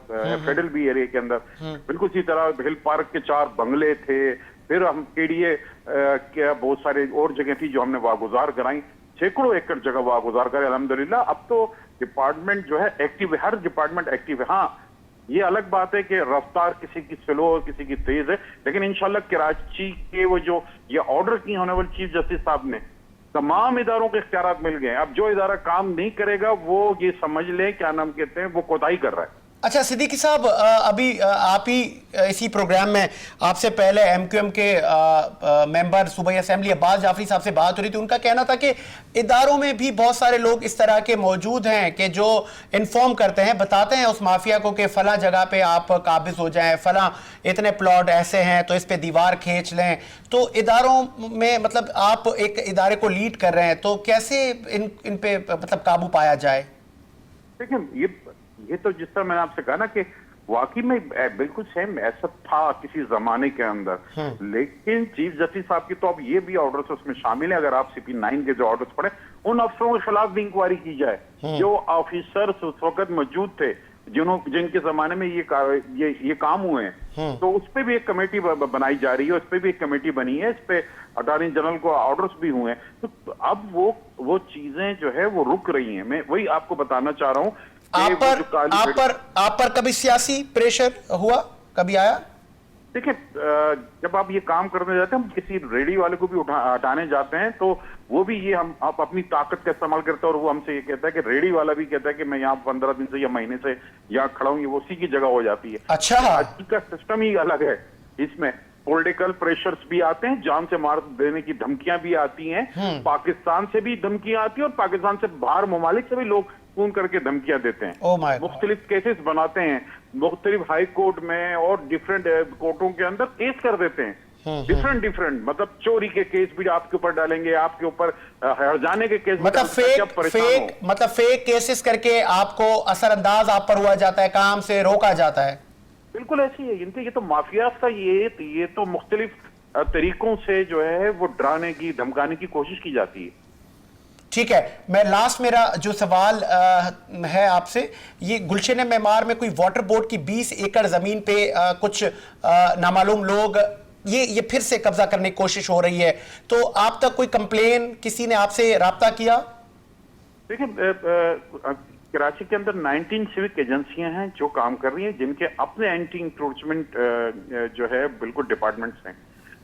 फेडरल बी एरिया के अंदर। बिल्कुल इसी तरह हिल पार्क के 4 बंगले थे। फिर हम KDA के बहुत सारे और जगह थी जो हमने वागुजार कराई, सैकड़ों एकड़ जगह वागुजार करे अल्हम्दुलिल्लाह। अब तो डिपार्टमेंट जो है एक्टिव है, हर डिपार्टमेंट एक्टिव है। हाँ, ये अलग बात है कि रफ्तार किसी की स्लो और किसी की तेज है, लेकिन इंशाल्लाह कराची के वो जो ये ऑर्डर की होने वाली चीफ जस्टिस साहब ने तमाम इदारों के इख्तियारात मिल गए। अब जो इदारा काम नहीं करेगा वो ये समझ ले, क्या नाम कहते हैं, वो कोताही कर रहा है। अच्छा सिद्दीकी साहब, अभी आप ही इसी प्रोग्राम में आपसे पहले MQM के मेंबर सूबाई असेंबली अब्बास जाफरी साहब से बात हो रही थी। उनका कहना था कि इदारों में भी बहुत सारे लोग इस तरह के मौजूद हैं कि जो इन्फॉर्म करते हैं, बताते हैं उस माफिया को कि फला जगह पे आप काबिज हो जाएं, फला इतने प्लॉट ऐसे हैं तो इस पे दीवार खींच लें। तो इदारों में मतलब आप एक इदारे को लीड कर रहे हैं, तो कैसे इन पे मतलब काबू पाया जाए? देखिए, ये तो जिस तरह मैंने आपसे कहा ना कि वाकई में बिल्कुल सेम ऐसा था किसी जमाने के अंदर, लेकिन चीफ जस्टिस साहब की तो अब ये भी ऑर्डर्स उसमें शामिल है। अगर आप CP 9 के जो ऑर्डर्स पढ़े, उन अफसरों के खिलाफ भी इंक्वायरी की जाए जो ऑफिसर्स उस वक्त मौजूद थे, जिनके जमाने में ये काम हुए हैं। तो उस पर भी एक कमेटी बनाई जा रही है, उस पर भी एक कमेटी बनी है, इस पे अटॉर्नी जनरल को ऑर्डर्स भी हुए हैं। तो अब वो चीजें जो है वो रुक रही हैं। मैं वही आपको बताना चाह रहा हूं। आप पर कभी सियासी प्रेशर हुआ, कभी आया? देखिए, जब आप ये काम करने जाते हैं, हम किसी रेडी वाले को भी हटाने जाते हैं तो वो भी ये आप अपनी ताकत का इस्तेमाल करते हैं, और वो हमसे ये कहता है कि रेडी वाला भी कहता है कि मैं यहाँ 15 दिन से या महीने से यहाँ खड़ा हूँ, ये वो उसी की जगह हो जाती है। अच्छा, आज का सिस्टम ही अलग है। इसमें पॉलिटिकल प्रेशर्स भी आते हैं, जान से मार देने की धमकियां भी आती हैं, पाकिस्तान से भी धमकियां आती हैं और पाकिस्तान से बाहर ममालिक से भी लोग फोन करके धमकियां देते हैं। मुख्तलिफ केसेस बनाते हैं, मुख्तलिफ हाई कोर्ट में और डिफरेंट कोर्टों के अंदर केस कर देते हैं। डिफरेंट मतलब चोरी के केस भी आपके ऊपर डालेंगे, आपके ऊपर हर जाने के केस, मतलब फेक केसेस करके आपको असरअंदाज आप पर हुआ जाता है, काम से रोका जाता है। बिल्कुल ऐसी है। ये तो माफिया का ये तो मुख्तलिफ तरीकों से जो है वो डराने की, धमकाने की कोशिश की जाती है। ठीक है, मैं लास्ट मेरा जो सवाल है आपसे, ये गुलशन मेमार में कोई वाटर बोर्ड की 20 एकड़ जमीन पे कुछ नामालूम लोग ये फिर से कब्जा करने की कोशिश हो रही है, तो आप तक कोई कंप्लेन, किसी ने आपसे राब्ता किया? देखिए, कराची के अंदर 19 सिविक एजेंसियां हैं जो काम कर रही हैं, जिनके अपने एंटी इंक्रोचमेंट जो है बिल्कुल डिपार्टमेंट्स हैं।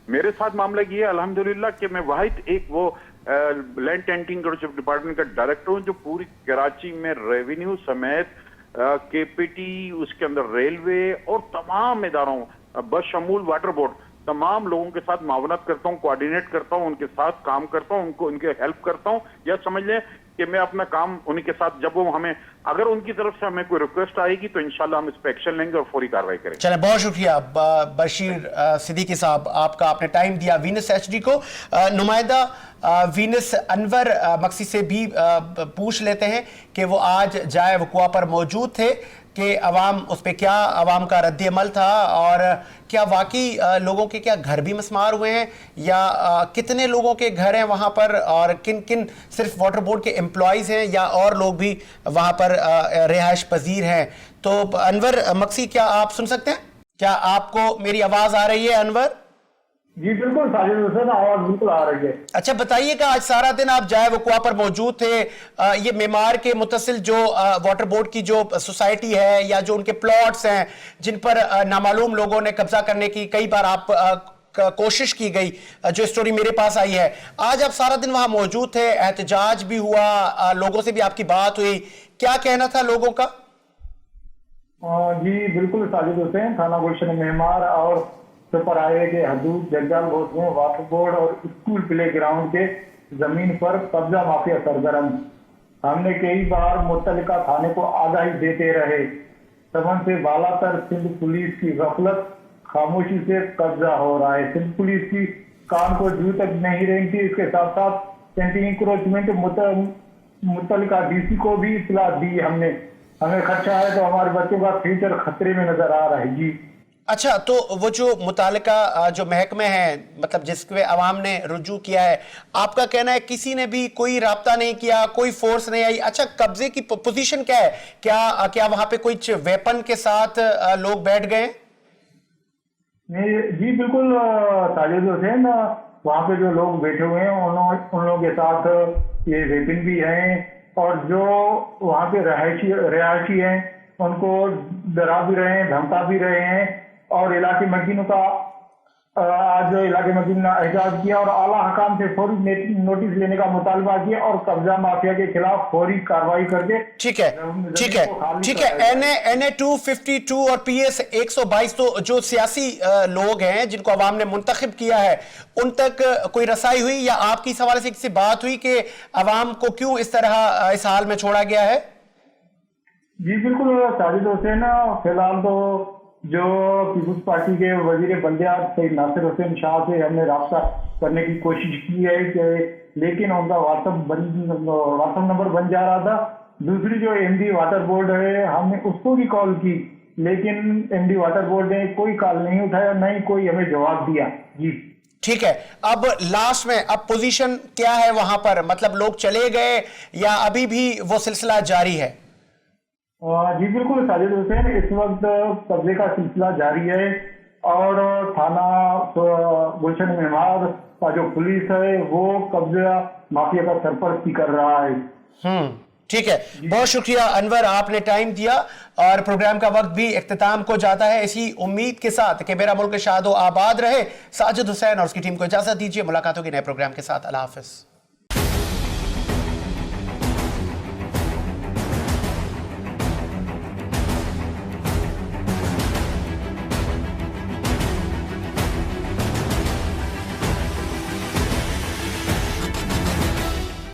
मेरे साथ मामला ये है अल्हम्दुलिल्लाह कि मैं वाहिद एक वो लैंड टेंटिंग डिपार्टमेंट का डायरेक्टर हूं जो पूरी कराची में रेवेन्यू समेत KPT, उसके अंदर रेलवे और तमाम इदारों बशमूल वाटर बोर्ड, तमाम लोगों के साथ मावनत करता हूं, कोऑर्डिनेट करता हूं, उनके साथ काम करता हूं, उनके हेल्प करता हूं। या समझ लें कि मैं अपना काम उन्हीं के साथ, जब वो हमें, अगर उनकी तरफ से हमें कोई रिक्वेस्ट आएगी तो इंशाल्लाह हम इस पर एक्शन लेंगे और फौरी कार्रवाई करेंगे। चलें, बहुत शुक्रिया बशीर सिद्दीकी साहब, आपका आपने टाइम दिया वीनस HD को। नुमाइंदा वीनस अनवर मक्सी से भी पूछ लेते हैं कि वो आज जाए वकुआ पर मौजूद थे कि अवाम उस पर क्या अवाम का रद्द अमल था, और क्या वाकई लोगों के क्या घर भी मसमार हुए हैं, या कितने लोगों के घर हैं वहाँ पर, और किन किन सिर्फ वाटर बोर्ड के एम्प्लॉयज़ हैं या और लोग भी वहाँ पर रिहाइश पजीर हैं। तो अनवर मक्सी, क्या आप सुन सकते हैं? क्या आपको मेरी आवाज़ आ रही है अनवर? जी बिल्कुल साजिद हुसैन, आवाज बिल्कुल आ रही है। अच्छा बताइएगा, आज सारा दिन आप जाए वकुआ पर मौजूद थे, ये मेमार के मुतसिल जो वाटर बोर्ड की जो सोसाइटी है या जो उनके प्लॉट्स हैं जिन पर नामालूम लोगों ने कब्जा करने की कई बार आप कोशिश की गई, जो स्टोरी मेरे पास आई है, आज आप सारा दिन वहां मौजूद थे, एहतजाज भी हुआ, लोगों से भी आपकी बात हुई, क्या कहना था लोगों का? जी बिल्कुल साजिद हुसैन, थाना गुलशन मेमार और सुपर हाईवे के हदूद जगजाल घोष में वाटर बोर्ड और स्कूल प्ले ग्राउंड के जमीन पर कब्जा माफिया सरगर्म। हमने कई बार मुतल्लिका थाने को आगाही देते रहे, समन से बालातर सिंध पुलिस की गफलत, खामोशी से कब्जा हो रहा है। सिंध पुलिस की कान को जू तक नहीं रेंगती। इसके साथ साथ एंटी इंक्रोचमेंट मुतल्लिका DC को भी इत्तला दी हमने। हमें खदशा है तो हमारे बच्चों का फ्यूचर खतरे में नजर आ रहा है। जी अच्छा, तो वो जो मुतालिका जो महकमे हैं, मतलब जिसके अवाम ने रुजू किया है, आपका कहना है किसी ने भी कोई राब्ता नहीं किया, कोई फोर्स नहीं आई? अच्छा, कब्जे की पोजीशन क्या है? क्या वहां पे कोई वेपन के साथ लोग बैठ गए? नहीं जी, बिल्कुल साजिद हुसैन, वहाँ पे जो लोग बैठे हुए हैं उन लोगों के साथ ये वेपन भी हैं, और जो वहाँ पे रहायशी हैं उनको डरा भी रहे हैं, धमका भी रहे हैं, और इलाके मकीनों का आज इलाके मकीन ने एहतजाज किया और आला हकाम से फौरी नोटिस लेने का मुतालबा किया और कब्जा माफिया के खिलाफ फौरी कार्रवाई करके ठीक है। NA 252 और PS 122 तो जो सियासी लोग हैं जिनको अवाम ने मुंतखब किया है, उन तक कोई रसाई हुई या आपकी इस हवाले से किसी बात हुई कि अवाम को क्यों इस तरह इस हाल में छोड़ा गया है? जी बिल्कुल साजिद हुसैन, फिलहाल तो जो पीपुल्स पार्टी के वजीर बल्दियात सैयद नासिर हुसैन शाह से हमने राब्ता करने की कोशिश की है कि, लेकिन उनका व्हाट्सएप नंबर बन जा रहा था। दूसरी जो MD वाटर बोर्ड है, हमने उसको भी कॉल की, लेकिन MD वाटर बोर्ड ने कोई कॉल नहीं उठाया, नहीं कोई हमें जवाब दिया। जी ठीक है, अब लास्ट में अब पोजीशन क्या है वहां पर? मतलब लोग चले गए या अभी भी वो सिलसिला जारी है? जी बिल्कुल साजिद हुसैन, इस वक्त कब्जे का सिलसिला जारी है और थाना गुलशन मेहमार का जो पुलिस है वो कब्जा माफिया का सरपरस्ती कर रहा है। ठीक है, बहुत शुक्रिया अनवर, आपने टाइम दिया और प्रोग्राम का वक्त भी इख्तिताम को जाता है। इसी उम्मीद के साथ कि मेरा मुल्क शादो आबाद रहे, साजिद हुसैन और उसकी टीम को इजाजत दीजिए। मुलाकात होगी नए प्रोग्राम के साथ। अल्लाह हाफिज।